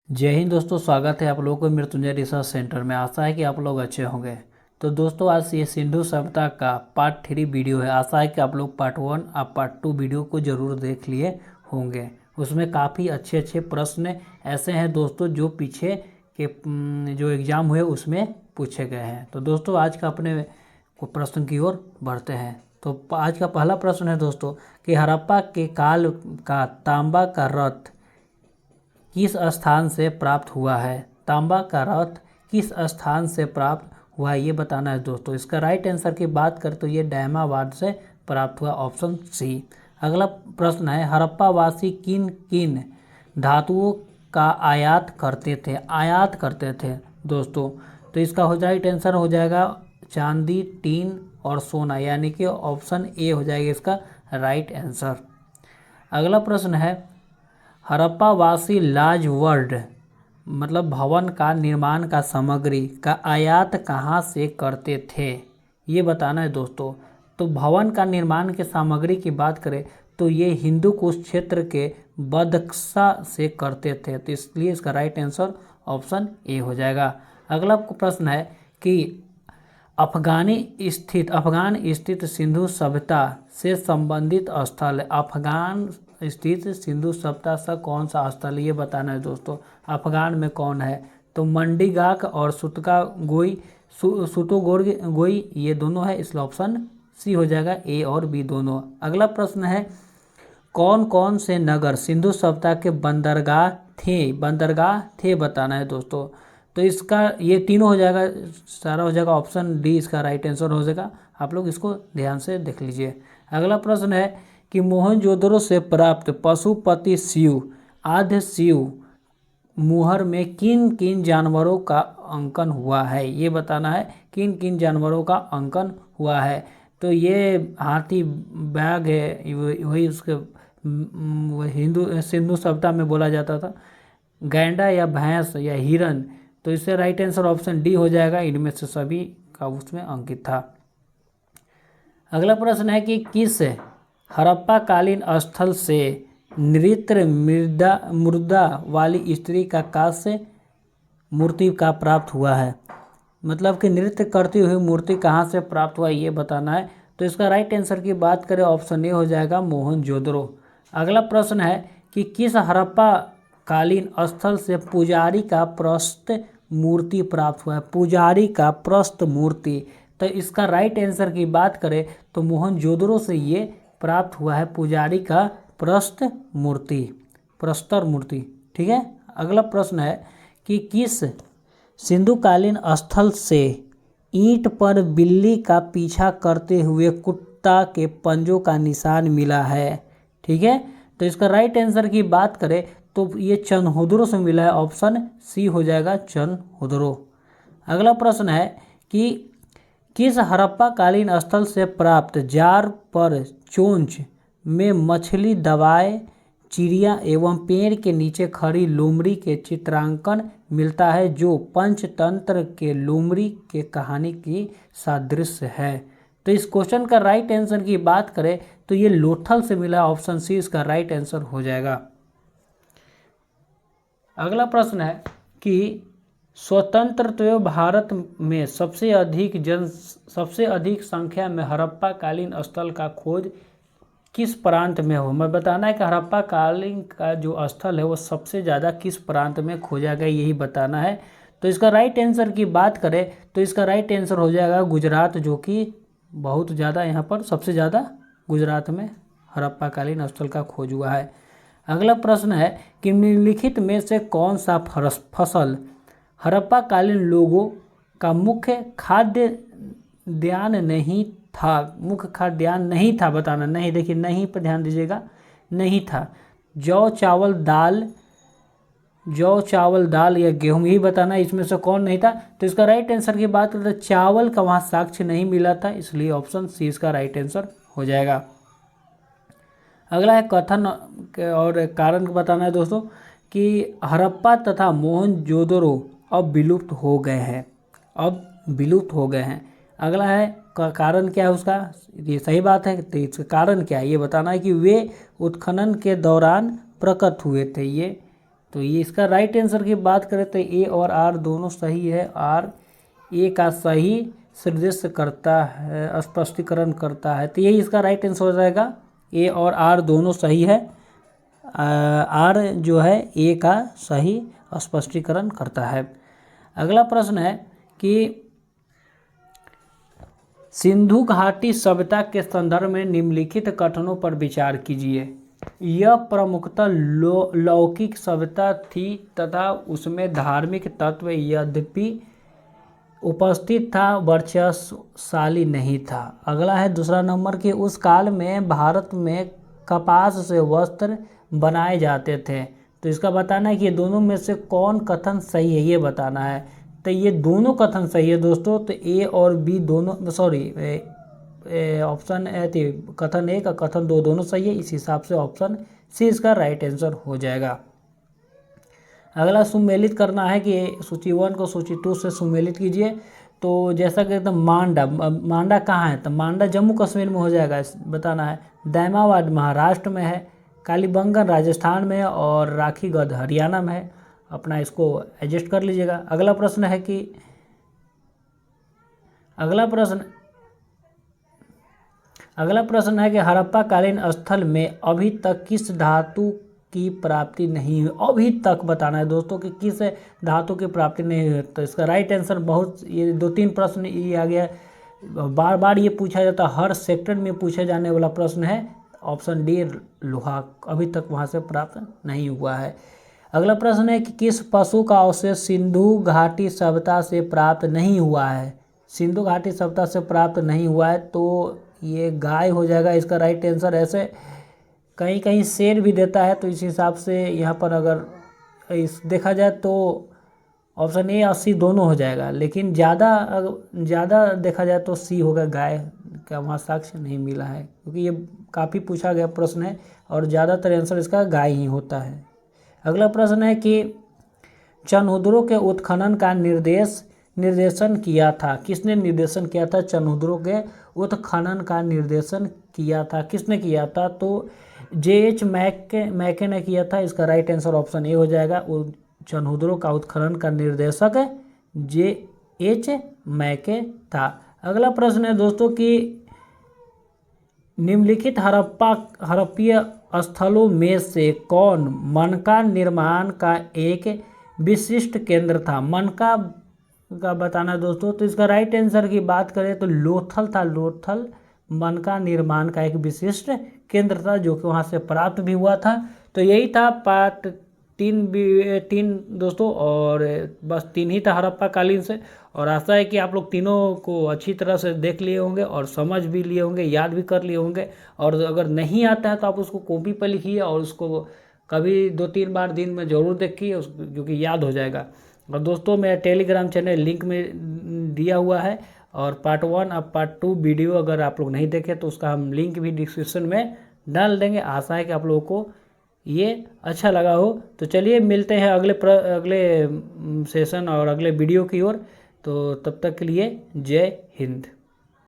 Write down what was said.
जय हिंद दोस्तों, स्वागत है आप लोगों को मृत्युंजय रिसर्च सेंटर में। आशा है कि आप लोग अच्छे होंगे। तो दोस्तों, आज ये सिंधु सभ्यता का पार्ट 3 वीडियो है। आशा है कि आप लोग पार्ट 1 और पार्ट 2 वीडियो को ज़रूर देख लिए होंगे। उसमें काफ़ी अच्छे अच्छे प्रश्न ऐसे हैं दोस्तों जो पीछे के जो एग्ज़ाम हुए उसमें पूछे गए हैं। तो दोस्तों, आज का अपने को प्रश्न की ओर बढ़ते हैं। तो आज का पहला प्रश्न है दोस्तों कि हड़प्पा के काल का तांबा का रथ किस स्थान से प्राप्त हुआ है। तांबा का रथ किस स्थान से प्राप्त हुआ है ये बताना है दोस्तों। इसका राइट आंसर की बात करें तो ये डैमाबाद से प्राप्त हुआ, ऑप्शन सी। अगला प्रश्न है हड़प्पावासी किन किन धातुओं का आयात करते थे दोस्तों। तो इसका राइट आंसर हो जाएगा चांदी, टीन और सोना, यानी कि ऑप्शन ए हो जाएगा इसका राइट आंसर। अगला प्रश्न है हड़प्पावासी लार्ज वर्ल्ड मतलब भवन का निर्माण का सामग्री का आयात कहाँ से करते थे ये बताना है दोस्तों। तो भवन का निर्माण के सामग्री की बात करें तो ये हिंदू कुश क्षेत्र के बदख्शा से करते थे, तो इसलिए इसका राइट आंसर ऑप्शन ए हो जाएगा। अगला प्रश्न है कि अफगान स्थित सिंधु सभ्यता से संबंधित स्थल। अफगान स्थित सिंधु सभ्यता से कौन सा स्थल ये बताना है दोस्तों। अफगान में कौन है तो मंडीगाक और सुतोगोई ये दोनों है, इसलिए ऑप्शन सी हो जाएगा, ए और बी दोनों। अगला प्रश्न है कौन कौन से नगर सिंधु सभ्यता के बंदरगाह थे बताना है दोस्तों। तो इसका ये तीनों हो जाएगा, सारा हो जाएगा, ऑप्शन डी इसका राइट आंसर हो जाएगा। आप लोग इसको ध्यान से देख लीजिए। अगला प्रश्न है कि मोहनजोदड़ो से प्राप्त पशुपति शिव आद्य शिव मुहर में किन किन जानवरों का अंकन हुआ है ये बताना है, किन किन जानवरों का अंकन हुआ है। तो ये हाथी, बैग है, वही उसके सिंधु सभ्यता में बोला जाता था। गैंडा या भैंस या हिरन, तो इससे राइट आंसर ऑप्शन डी हो जाएगा, इनमें से सभी का उसमें अंकित था। अगला प्रश्न है कि किस हड़प्पा कालीन स्थल से नृत्य मुद्रा वाली स्त्री का कांस्य मूर्ति का प्राप्त हुआ है। मतलब कि नृत्य करती हुई मूर्ति कहाँ से प्राप्त हुआ ये बताना है। तो इसका राइट आंसर की बात करें ऑप्शन ए हो जाएगा मोहनजोदड़ो। अगला प्रश्न है कि किस हड़प्पा कालीन स्थल से पुजारी का प्रस्त मूर्ति प्राप्त हुआ है। पुजारी का प्रस्त मूर्ति, तो इसका राइट आंसर की बात करें तो मोहनजोदड़ो से ये प्राप्त हुआ है, पुजारी का प्रस्तर मूर्ति। ठीक है। अगला प्रश्न है कि किस सिंधुकालीन स्थल से ईंट पर बिल्ली का पीछा करते हुए कुत्ता के पंजों का निशान मिला है। ठीक है। तो इसका राइट आंसर की बात करें तो ये चनहुदरो से मिला है, ऑप्शन सी हो जाएगा चनहुदरो। अगला प्रश्न है कि किस हड़प्पा कालीन स्थल से प्राप्त जार पर चोंच में मछली, दवाएं, चिड़िया एवं पेड़ के नीचे खड़ी लोमड़ी के चित्रांकन मिलता है जो पंचतंत्र के लोमड़ी के कहानी की सादृश्य है। तो इस क्वेश्चन का राइट आंसर की बात करें तो ये लोथल से मिला, ऑप्शन सी इसका राइट आंसर हो जाएगा। अगला प्रश्न है कि स्वतंत्रता भारत में सबसे अधिक संख्या में हड़प्पा कालीन स्थल का खोज किस प्रांत में हो। मैं बताना है कि हड़प्पा कालीन का जो स्थल है वो सबसे ज़्यादा किस प्रांत में खोजा गया यही बताना है। तो इसका राइट आंसर की बात करें तो इसका राइट आंसर हो जाएगा गुजरात, जो कि बहुत ज़्यादा यहाँ पर सबसे ज़्यादा गुजरात में हड़प्पा कालीन स्थल का खोज हुआ है। अगला प्रश्न है कि निम्नलिखित में से कौन सा फसल हड़प्पा कालीन लोगों का मुख्य खाद्यान्न नहीं था बताना। नहीं, देखिए नहीं पर ध्यान दीजिएगा, नहीं था। जौ चावल दाल या गेहूं यही बताना, इसमें से कौन नहीं था। तो इसका राइट आंसर की बात करें तो चावल का वहाँ साक्ष्य नहीं मिला था, इसलिए ऑप्शन सी इसका राइट आंसर हो जाएगा। अगला है कथन और कारण बताना है दोस्तों कि हड़प्पा तथा मोहनजोदड़ो अब विलुप्त हो गए हैं। अगला है कारण क्या है उसका, ये सही बात है, तो इसका कारण क्या है ये बताना है कि वे उत्खनन के दौरान प्रकट हुए थे। ये तो ये इसका राइट आंसर की बात करें तो ए और आर दोनों सही है। आर ए का सही निर्देश करता है, स्पष्टीकरण करता है, तो यही इसका राइट आंसर हो जाएगा। ए और आर दोनों सही है। आर जो है ए का सही स्पष्टीकरण करता है। अगला प्रश्न है कि सिंधु घाटी सभ्यता के संदर्भ में निम्नलिखित कथनों पर विचार कीजिए। यह प्रमुखतः लौकिक सभ्यता थी तथा उसमें धार्मिक तत्व यद्यपि उपस्थित था, वर्चस्वशाली नहीं था। अगला है दूसरा नंबर कि उस काल में भारत में कपास से वस्त्र बनाए जाते थे। तो इसका बताना है कि ये दोनों में से कौन कथन सही है, ये बताना है। तो ये दोनों कथन सही है दोस्तों। तो ए और बी दोनों, ऑप्शन कथन एक और कथन दो दोनों सही है। इस हिसाब से ऑप्शन सी इसका राइट आंसर हो जाएगा। अगला सुमेलित करना है कि सूची 1 को सूची 2 से सुमेलित कीजिए। तो जैसा कि एकदम मांडा कहाँ है, तो मांडा जम्मू कश्मीर में हो जाएगा, बताना है। दैमाबाद महाराष्ट्र में है, कालीबंगन राजस्थान में है और राखीगढ़ हरियाणा में है। अपना इसको एडजस्ट कर लीजिएगा। अगला प्रश्न है कि हड़प्पा कालीन स्थल में अभी तक किस धातु की प्राप्ति नहीं हुई। अभी तक बताना है दोस्तों कि किस धातु की प्राप्ति नहीं हुई। तो इसका राइट आंसर बहुत, ये 2-3 प्रश्न ये आ गया, बार बार ये पूछा जाता, हर सेक्टर में पूछे जाने वाला प्रश्न है। ऑप्शन डी लोहा अभी तक वहाँ से प्राप्त नहीं हुआ है। अगला प्रश्न है कि किस पशु का अवशेष सिंधु घाटी सभ्यता से प्राप्त नहीं हुआ है। सिंधु घाटी सभ्यता से प्राप्त नहीं हुआ है तो ये गाय हो जाएगा इसका राइट आंसर। ऐसे कहीं कहीं शेर भी देता है, तो इस हिसाब से यहाँ पर अगर इस देखा जाए तो ऑप्शन ए और सी दोनों हो जाएगा, लेकिन ज़्यादा देखा जाए तो सी होगा, गाय का वहाँ साक्ष्य नहीं मिला है, क्योंकि ये काफ़ी पूछा गया प्रश्न है और ज़्यादातर आंसर इसका गाय ही होता है। अगला प्रश्न है कि चनहुदरों के उत्खनन का निर्देशन किया था। किसने निर्देशन किया था? चनहुदरों के उत्खनन का निर्देशन किया था। किसने किया था? तो J.H. मैके ने किया था। इसका राइट आंसर ऑप्शन ए हो जाएगा। चनहुदरों का उत्खनन का निर्देशक J.H. मैके था। अगला प्रश्न है दोस्तों कि निम्नलिखित हड़प्पीय स्थलों में से कौन मनका निर्माण का एक विशिष्ट केंद्र था? मनका का बताना है दोस्तों। तो इसका राइट आंसर की बात करें तो लोथल था। लोथल मनका निर्माण का एक विशिष्ट केंद्र था, जो कि वहाँ से प्राप्त भी हुआ था। तो यही था पार्ट 3 दोस्तों, और बस 3 ही था हड़प्पा कालीन से। और आशा है कि आप लोग तीनों को अच्छी तरह से देख लिए होंगे और समझ भी लिए होंगे, याद भी कर लिए होंगे। और अगर नहीं आता है तो आप उसको कॉपी पर लिखिए और उसको कभी 2-3 बार दिन में ज़रूर देखिए, क्योंकि याद हो जाएगा। और दोस्तों मेरा टेलीग्राम चैनल लिंक में दिया हुआ है, और पार्ट 1 और पार्ट 2 वीडियो अगर आप लोग नहीं देखे तो उसका हम लिंक भी डिस्क्रिप्शन में डाल देंगे। आशा है कि आप लोगों को ये अच्छा लगा हो। तो चलिए मिलते हैं अगले सेशन और अगले वीडियो की ओर। तो तब तक के लिए जय हिंद।